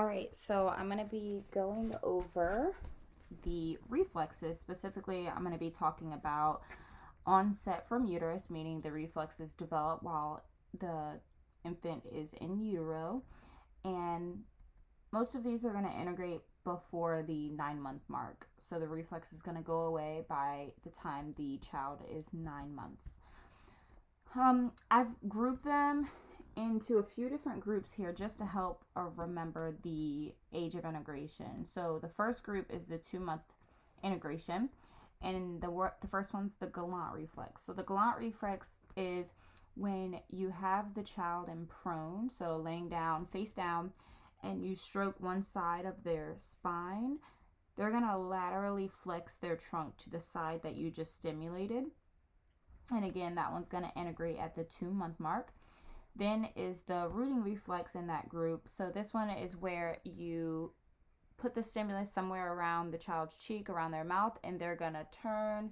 All right, so I'm going to be going over the reflexes. Specifically, I'm going to be talking about onset from uterus, meaning the reflexes develop while the infant is in utero. And most of these are going to integrate before the 9-month mark. So the reflex is going to go away by the time the child is 9 months. I've grouped them into a few different groups here just to help remember the age of integration. So the first group is the 2-month integration, and the first one's the Gallant Reflex. So the Gallant Reflex is when you have the child in prone, so laying down, face down, and you stroke one side of their spine. They're going to laterally flex their trunk to the side that you just stimulated. And again, that one's going to integrate at the 2-month mark. Then is the Reading Reflex in that group. So this one is where you put the stimulus somewhere around the child's cheek, around their mouth, and they're going to turn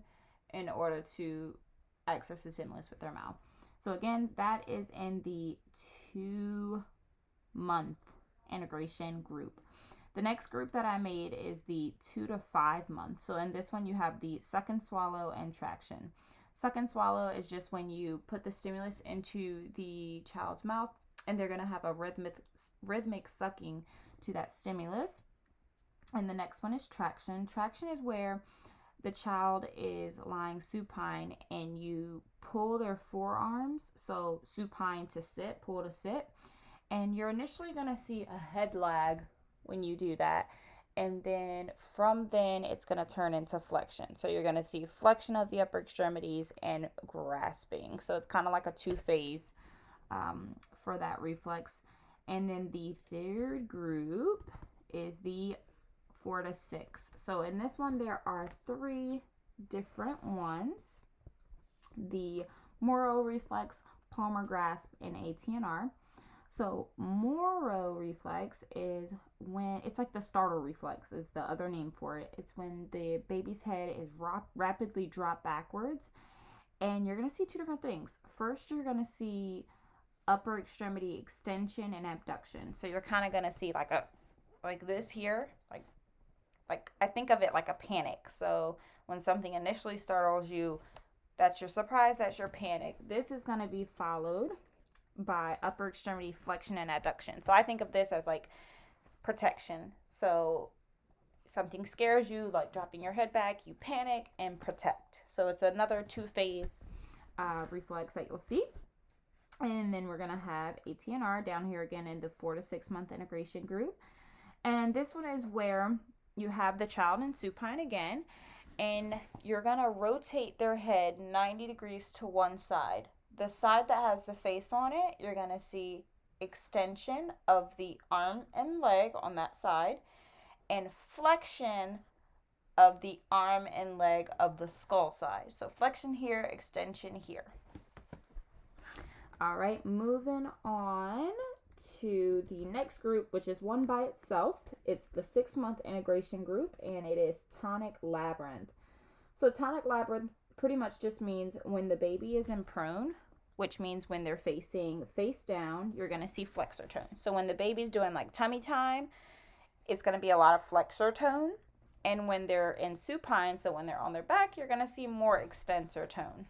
in order to access the stimulus with their mouth. So again, that is in the 2-month integration group. The next group that I made is the 2 to 5 months. So in this one, you have the suck and swallow and traction. Suck and swallow is just when you put the stimulus into the child's mouth and they're going to have a rhythmic sucking to that stimulus. And the next one is traction. Traction is where the child is lying supine and you pull their forearms. So supine to sit, pull to sit. And you're initially going to see a head lag when you do that. And then from then it's going to turn into flexion. So you're going to see flexion of the upper extremities and grasping. So it's kind of like a two-phase for that reflex. And then the third group is the 4 to 6. So in this one, there are 3 different ones. The Moro Reflex, Palmar grasp, and Stnr. So Moro Reflex is when, it's like the startle reflex is the other name for it. It's when the baby's head is rapidly dropped backwards. And you're going to see 2 different things. First, you're going to see upper extremity extension and abduction. So you're kind of going to see like this here, like I think of it like a panic. So when something initially startles you, that's your surprise, that's your panic. This is going to be followed by upper extremity flexion and adduction. So I think of this as like protection. So something scares you, like dropping your head back, you panic and protect. So it's another 2-phase reflex that you'll see. And then we're going to have Stnr down here again in the 4 to 6 month integration group. And this one is where you have the child in supine again, and you're going to rotate their head 90 degrees to one side. The side that has the face on it, you're going to see extension of the arm and leg on that side and flexion of the arm and leg of the skull side. So flexion here, extension here. All right, moving on to the next group, which is one by itself. It's the 6-month integration group, and it is Tonic Labyrinth. So Tonic Labyrinth pretty much just means when the baby is in prone, which means when they're facing face down, you're going to see flexor tone. So when the baby's doing like tummy time, it's going to be a lot of flexor tone. And when they're in supine, so when they're on their back, you're going to see more extensor tone.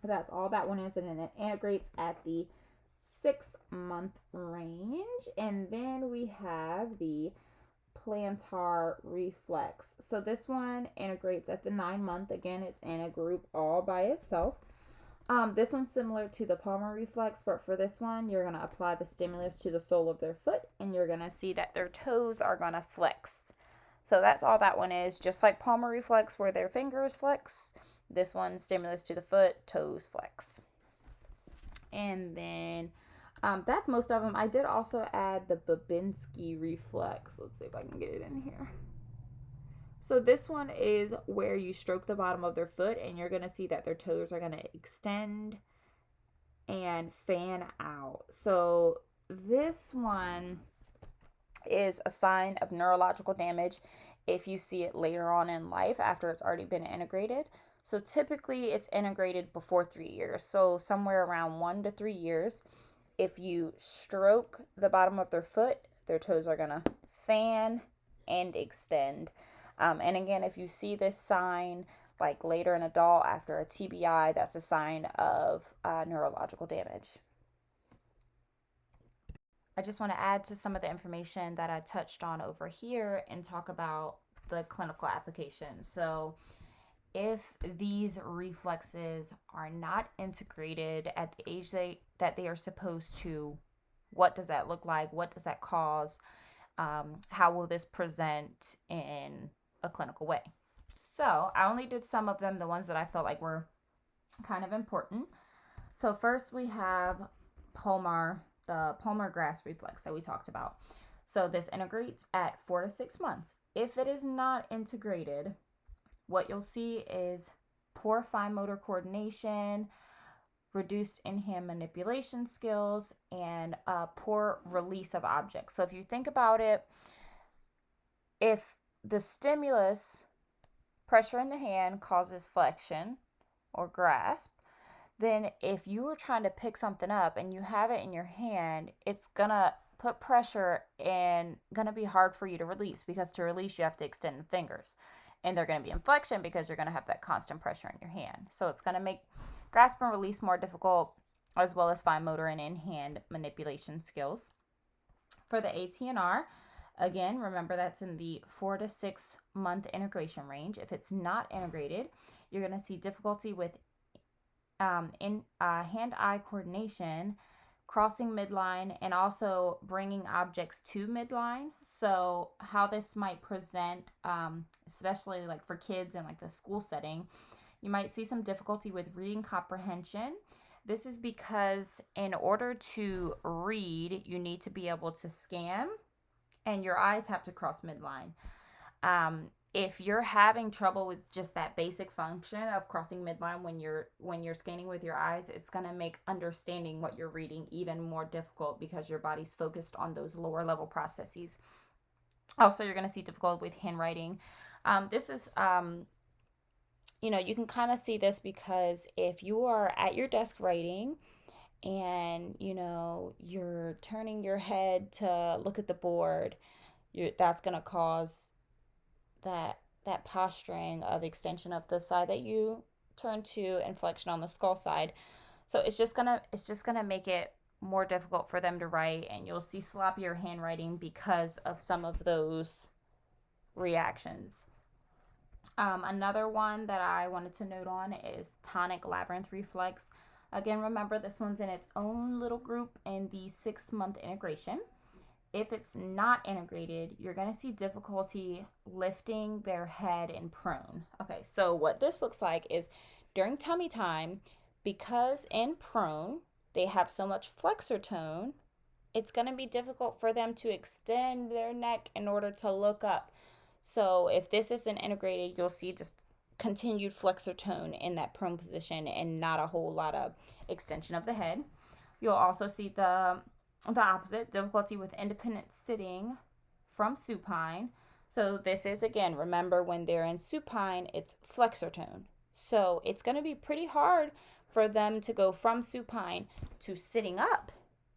That's all that one is, and then it integrates at the 6-month range. And then we have the Plantar Reflex. So this one integrates at the 9-month. Again, it's in a group all by itself. This one's similar to the Palmar Reflex, but for this one, you're going to apply the stimulus to the sole of their foot, and you're going to see that their toes are going to flex. So that's all that one is. Just like Palmar Reflex, where their fingers flex, this one, stimulus to the foot, toes flex. And then that's most of them. I did also add the Babinski Reflex. Let's see if I can get it in here. So this one is where you stroke the bottom of their foot, and you're going to see that their toes are going to extend and fan out. So this one is a sign of neurological damage if you see it later on in life after it's already been integrated. So typically it's integrated before 3 years. So somewhere around 1 to 3 years, if you stroke the bottom of their foot, their toes are going to fan and extend. And again, if you see this sign like later in adult after a TBI, that's a sign of neurological damage. I just want to add to some of the information that I touched on over here and talk about the clinical application. So if these reflexes are not integrated at the age that they are supposed to, what does that look like? What does that cause? How will this present in a clinical way? So I only did some of them, the ones that I felt like were kind of important. So first we have Palmar, the Palmar grass reflex that we talked about. So this integrates at 4 to 6 months. If it is not integrated, what you'll see is poor fine motor coordination, reduced in-hand manipulation skills, and poor release of objects. So if you think about it, if the stimulus, pressure in the hand, causes flexion or grasp, then if you were trying to pick something up and you have it in your hand, it's gonna put pressure and gonna be hard for you to release, because to release you have to extend the fingers, and they're gonna be in flexion because you're gonna have that constant pressure in your hand. So it's gonna make grasp and release more difficult, as well as fine motor and in-hand manipulation skills. For the ATNR, again, remember that's in the 4 to 6 month integration range. If it's not integrated, you're gonna see difficulty with hand-eye coordination, crossing midline, and also bringing objects to midline. So how this might present, especially like for kids in like the school setting, you might see some difficulty with reading comprehension. This is because in order to read, you need to be able to scan, and your eyes have to cross midline. If you're having trouble with just that basic function of crossing midline when you're scanning with your eyes, it's going to make understanding what you're reading even more difficult, because your body's focused on those lower level processes. Also, you're going to see difficulty with handwriting. This is, you can kind of see this because if you are at your desk writing and, you're turning your head to look at the board, that's going to cause that posturing of extension of the side that you turn to and flexion on the skull side. So it's just gonna make it more difficult for them to write, and you'll see sloppier handwriting because of some of those reactions. Another one that I wanted to note on is Tonic Labyrinth Reflex. Again, remember this one's in its own little group in the 6 month integration. If it's not integrated, you're going to see difficulty lifting their head in prone. Okay, so what this looks like is during tummy time, because in prone they have so much flexor tone, it's going to be difficult for them to extend their neck in order to look up. So if this isn't integrated, you'll see just continued flexor tone in that prone position and not a whole lot of extension of the head. You'll also see the opposite, difficulty with independent sitting from supine. So this is, again, remember when they're in supine, it's flexor tone. So it's going to be pretty hard for them to go from supine to sitting up,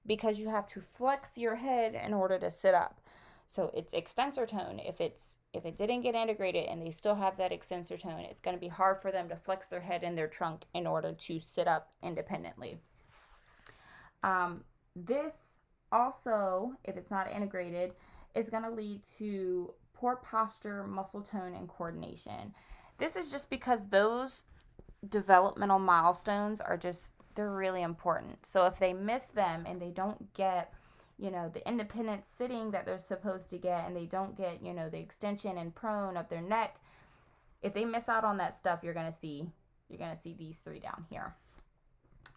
because you have to flex your head in order to sit up. So it's extensor tone. If it didn't get integrated and they still have that extensor tone, it's going to be hard for them to flex their head and their trunk in order to sit up independently. This also, if it's not integrated, is going to lead to poor posture, muscle tone, and coordination. This is just because those developmental milestones they're really important. So if they miss them and they don't get, the independent sitting that they're supposed to get, and they don't get, the extension and prone of their neck, if they miss out on that stuff, you're going to see these 3 down here.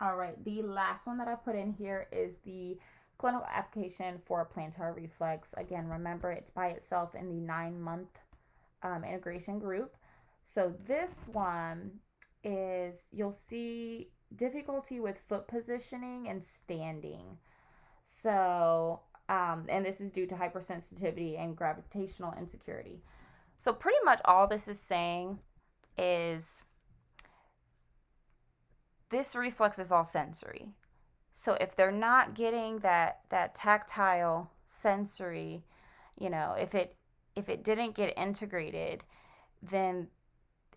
All right, the last one that I put in here is the clinical application for plantar reflex. Again, remember it's by itself in the 9 month integration group. So this one is, you'll see difficulty with foot positioning and standing. So, and this is due to hypersensitivity and gravitational insecurity. So pretty much all this is saying is this reflex is all sensory. So if they're not getting that tactile sensory, if it didn't get integrated, then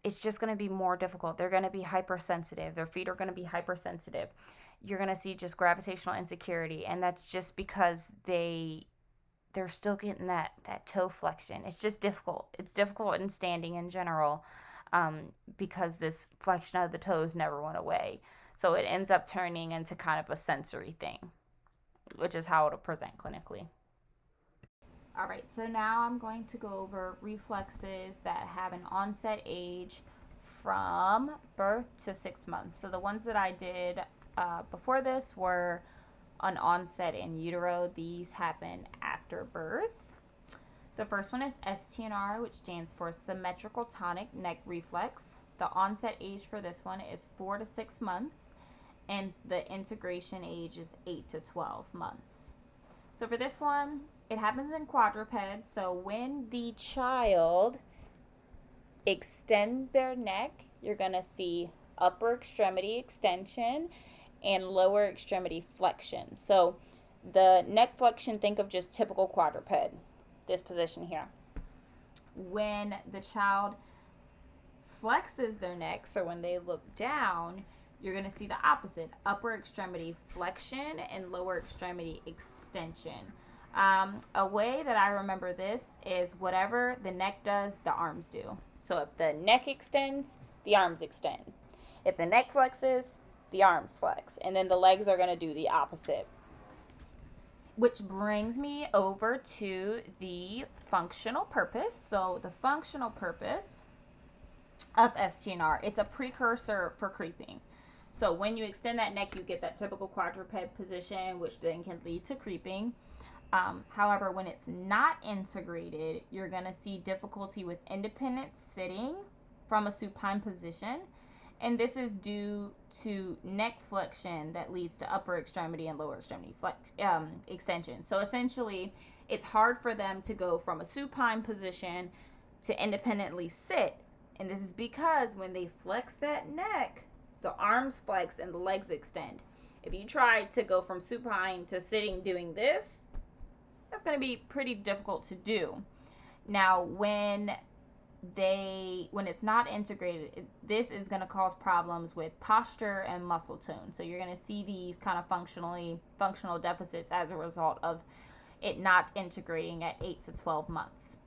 it's just going to be more difficult. They're going to be hypersensitive. Their feet are going to be hypersensitive. You're going to see just gravitational insecurity, and that's just because they're still getting that toe flexion. It's just difficult. It's difficult in standing in general, because this flexion of the toes never went away. So it ends up turning into kind of a sensory thing, which is how it'll present clinically. All right, so now I'm going to go over reflexes that have an onset age from birth to 6 months. So the ones that I did before this were an onset in utero. These happen after birth. The first one is Stnr, which stands for Symmetrical Tonic Neck Reflex. The onset age for this one is 4 to 6 months, and the integration age is 8 to 12 months. So for this one, it happens in quadruped. So when the child extends their neck, you're going to see upper extremity extension and lower extremity flexion. So the neck flexion, think of just typical quadruped, this position here. When the child flexes their neck, so when they look down, you're going to see the opposite, upper extremity flexion and lower extremity extension. A way that I remember this is whatever the neck does, the arms do. So if the neck extends, the arms extend. If the neck flexes, the arms flex. And then the legs are going to do the opposite. Which brings me over to the functional purpose. So the functional purpose of Stnr, it's a precursor for creeping. So when you extend that neck, you get that typical quadruped position, which then can lead to creeping. However, when it's not integrated, you're going to see difficulty with independent sitting from a supine position. And this is due to neck flexion that leads to upper extremity and lower extremity extension. So essentially, it's hard for them to go from a supine position to independently sit. And this is because when they flex that neck, the arms flex and the legs extend. If you try to go from supine to sitting doing this, that's going to be pretty difficult to do. Now, when it's not integrated, this is going to cause problems with posture and muscle tone. So you're going to see these kind of functional deficits as a result of it not integrating at 8 to 12 months.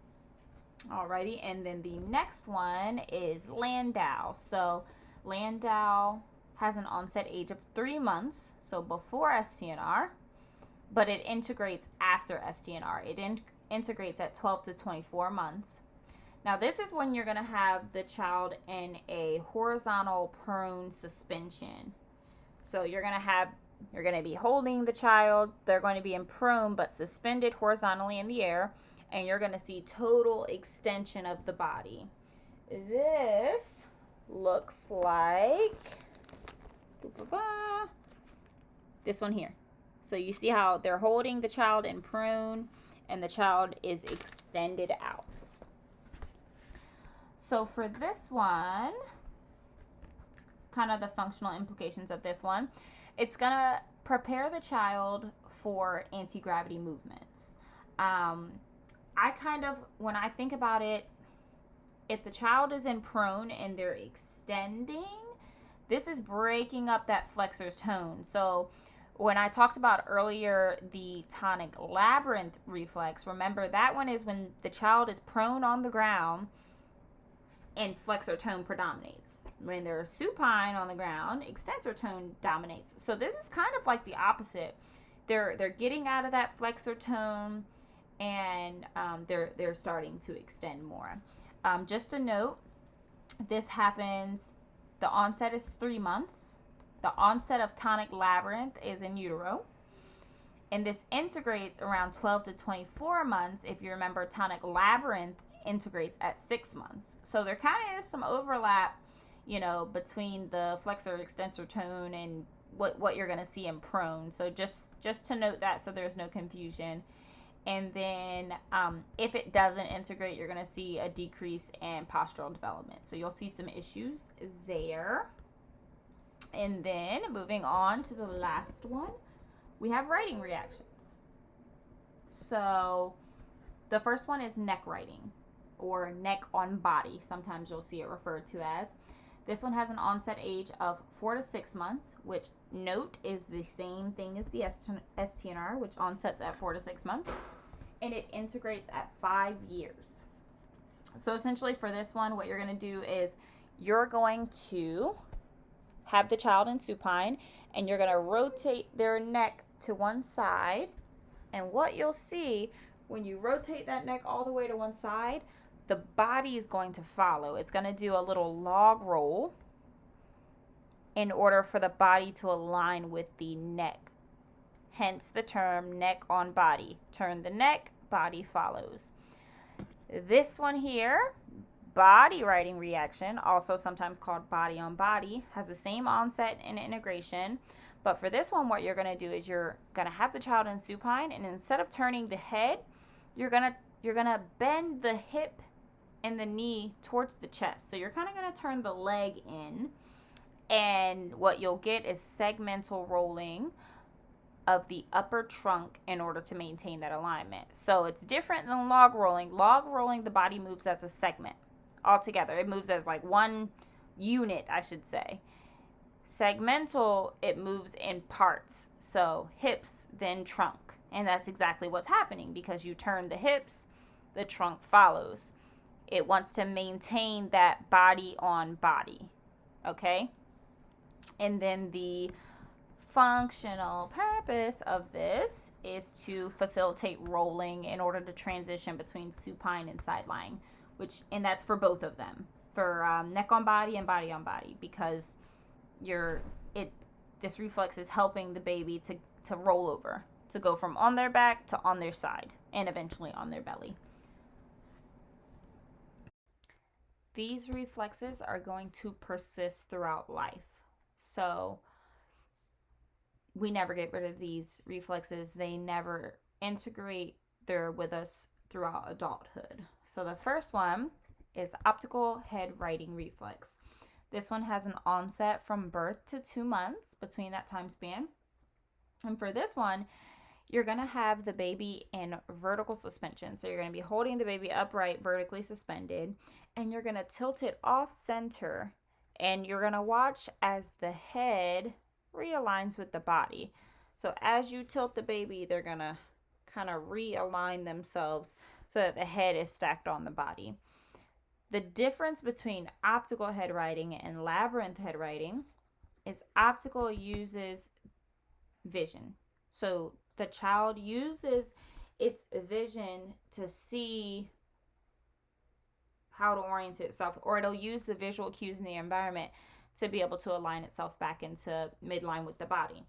Alrighty, and then the next one is Landau. So Landau has an onset age of 3 months, so before Stnr, but it integrates after Stnr. It integrates at 12 to 24 months. Now this is when you're going to have the child in a horizontal prone suspension. So you're going to be holding the child. They're going to be in prone but suspended horizontally in the air, and you're going to see total extension of the body. This looks like this one here. So you see how they're holding the child in prone and the child is extended out. So for this one, kind of the functional implications of this one, it's going to prepare the child for anti-gravity movements. When I think about it, if the child is in prone and they're extending, this is breaking up that flexor's tone. So when I talked about earlier the Tonic Labyrinth reflex, remember that one is when the child is prone on the ground and flexor tone predominates. When they're supine on the ground, extensor tone dominates. So this is kind of like the opposite. They're getting out of that flexor tone and they're starting to extend more. Just a note, this happens, the onset is 3 months. The onset of Tonic Labyrinth is in utero. And this integrates around 12 to 24 months. If you remember, Tonic Labyrinth integrates at 6 months. So there kind of is some overlap, between the flexor extensor tone and what you're going to see in prone. So just to note that so there's no confusion. And then if it doesn't integrate, you're going to see a decrease in postural development. So you'll see some issues there. And then moving on to the last one, we have writing reactions. So the first one is neck writing, or neck on body. Sometimes you'll see it referred to as. This one has an onset age of 4 to 6 months, which note is the same thing as the Stnr, which onsets at 4 to 6 months, and it integrates at 5 years. So essentially for this one, what you're going to do is you're going to have the child in supine, and you're going to rotate their neck to one side, and what you'll see when you rotate that neck all the way to one side, the body is going to follow. It's going to do a little log roll in order for the body to align with the neck. Hence the term neck on body. Turn the neck, body follows. This one here, body writing reaction, also sometimes called body on body, has the same onset and integration. But for this one, what you're going to do is you're going to have the child in supine, and instead of turning the head, you're going to bend the hip and the knee towards the chest. So you're kind of going to turn the leg in, and what you'll get is segmental rolling of the upper trunk in order to maintain that alignment. So it's different than log rolling. Log rolling, the body moves as a segment altogether. It moves as like one unit, I should say. Segmental, it moves in parts. So hips, then trunk. And that's exactly what's happening, because you turn the hips, the trunk follows. It wants to maintain that body on body. Okay? And then the functional purpose of this is to facilitate rolling in order to transition between supine and side lying, and that's for both of them, for neck on body and body on body, because this reflex is helping the baby to roll over, to go from on their back to on their side, and eventually on their belly. These reflexes are going to persist throughout life. So we never get rid of these reflexes. They never integrate. They're with us throughout adulthood. So the first one is optical head writing reflex. This one has an onset from birth to 2 months, between that time span. And for this one, you're going to have the baby in vertical suspension. So you're going to be holding the baby upright, vertically suspended, and you're going to tilt it off center, and you're going to watch as the head realigns with the body. So as you tilt the baby, they're going to kind of realign themselves so that the head is stacked on the body. The difference between optical head writing and labyrinth head writing is optical uses vision. So the child uses its vision to see how to orient itself, or it'll use the visual cues in the environment to be able to align itself back into midline with the body.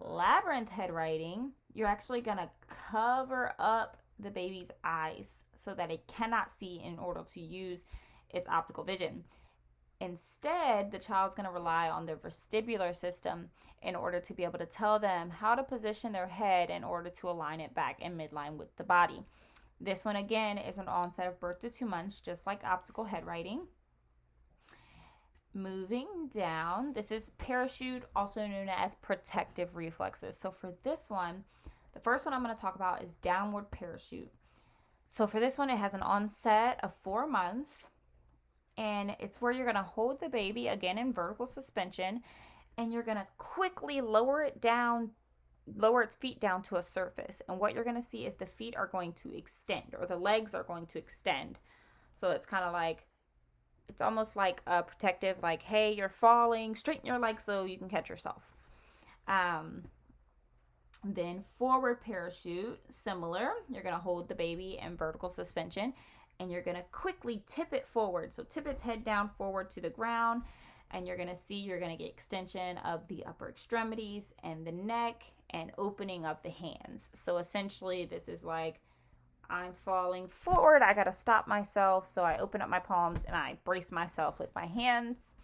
Labyrinth head writing, you're actually going to cover up the baby's eyes so that it cannot see in order to use its optical vision. Instead, the child's going to rely on their vestibular system in order to be able to tell them how to position their head in order to align it back in midline with the body. This one, again, is an onset of birth to 2 months, just like optical head writing. Moving down, this is parachute, also known as protective reflexes. So for this one, the first one I'm going to talk about is downward parachute. So for this one, it has an onset of 4 months, and it's where you're going to hold the baby, again in vertical suspension, and you're going to quickly lower its feet down to a surface. And what you're going to see is the feet are going to extend, or the legs are going to extend. So it's kind of like, it's almost like a protective, like, hey, you're falling, straighten your legs so you can catch yourself. Then forward parachute, similar. You're going to hold the baby in vertical suspension, and you're going to quickly tip it forward. So tip its head down forward to the ground, and you're going to get extension of the upper extremities and the neck and opening of the hands. So essentially, this is like, I'm falling forward, I got to stop myself. So I open up my palms and I brace myself with my hands.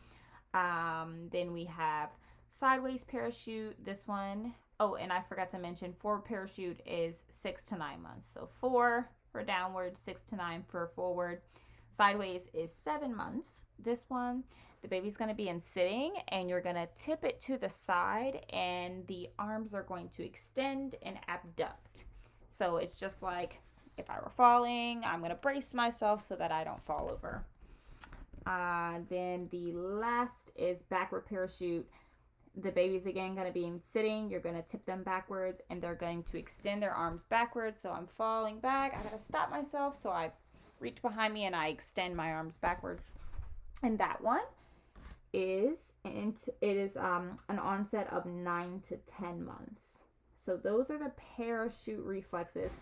Then we have sideways parachute. This one, oh, and I forgot to mention, forward parachute is 6 to 9 months. So 4 for downward, 6 to 9 for forward. Sideways is 7 months. This one, the baby's going to be in sitting, and you're going to tip it to the side, and the arms are going to extend and abduct. So it's just like if I were falling, I'm going to brace myself so that I don't fall over. Then the last is backward parachute. The baby's again going to be sitting. You're going to tip them backwards and they're going to extend their arms backwards. So I'm falling back. I got to stop myself. So I reach behind me and I extend my arms backward. And that one is an onset of 9 to 10 months. So those are the parachute reflexes.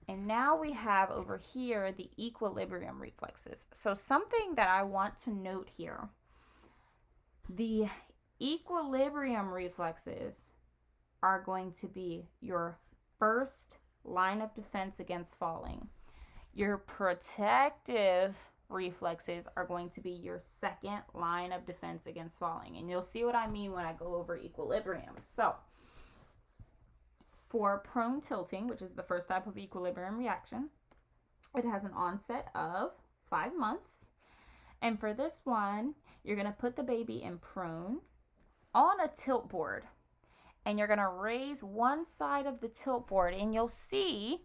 And now we have over here the equilibrium reflexes. So something that I want to note here, the equilibrium reflexes are going to be your first line of defense against falling. Your protective reflexes are going to be your second line of defense against falling. And you'll see what I mean when I go over equilibrium. So for prone tilting, which is the first type of equilibrium reaction, it has an onset of 5 months. And for this one, you're going to put the baby in prone on a tilt board. And you're going to raise one side of the tilt board. And you'll see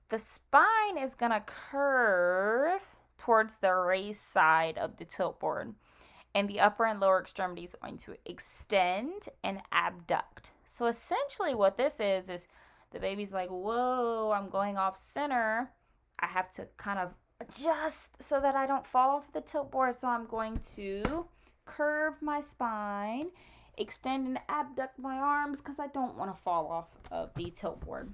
the spine is going to curve towards the raised side of the tilt board. And the upper and lower extremities are going to extend and abduct. So essentially what this is the baby's like, whoa, I'm going off center. I have to kind of adjust so that I don't fall off the tilt board. So I'm going to curve my spine, extend and abduct my arms because I don't want to fall off of the tilt board.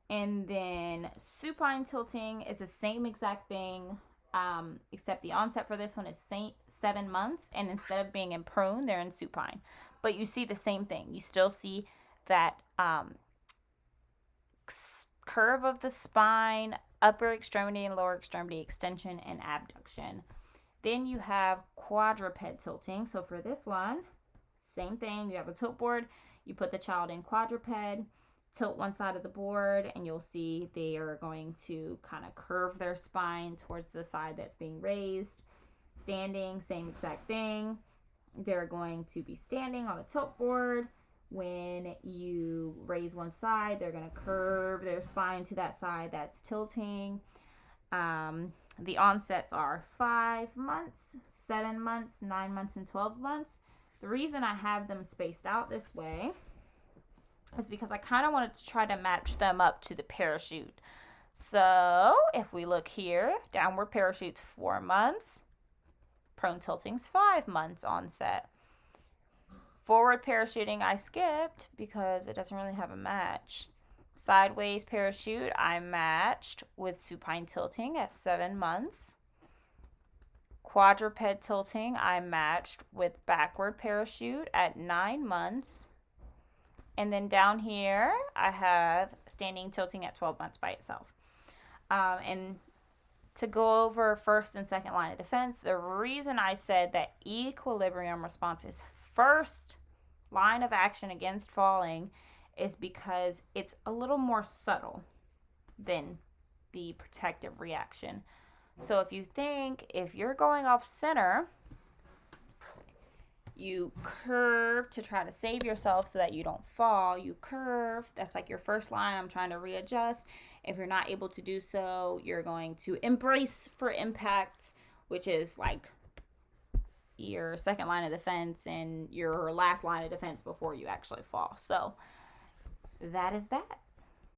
And then supine tilting is the same exact thing, except the onset for this one is 7 months. And instead of being in prone, they're in supine. But you see the same thing. You still see that curve of the spine, upper extremity and lower extremity extension and abduction. Then you have quadruped tilting. So for this one, same thing. You have a tilt board. You put the child in quadruped, tilt one side of the board, and you'll see they are going to kind of curve their spine towards the side that's being raised. Standing, same exact thing. They're going to be standing on a tilt board. When you raise one side, they're going to curve their spine to that side that's tilting. The onsets are 5 months, 7 months, 9 months, and 12 months. The reason I have them spaced out this way is because I kind of wanted to try to match them up to the parachute. So if we look here, downward parachute's 4 months, prone tilting's 5 months onset. Forward parachuting I skipped because it doesn't really have a match. Sideways parachute I matched with supine tilting at 7 months. Quadruped tilting I matched with backward parachute at 9 months. And then down here I have standing tilting at 12 months by itself. And to go over first and second line of defense, the reason I said that equilibrium response is first line of action against falling is because it's a little more subtle than the protective reaction. So if you think, if you're going off center, you curve to try to save yourself so that you don't fall. You curve. That's like your first line. I'm trying to readjust. If you're not able to do so, you're going to embrace for impact, which is like your second line of defense and your last line of defense before you actually fall. So that is that.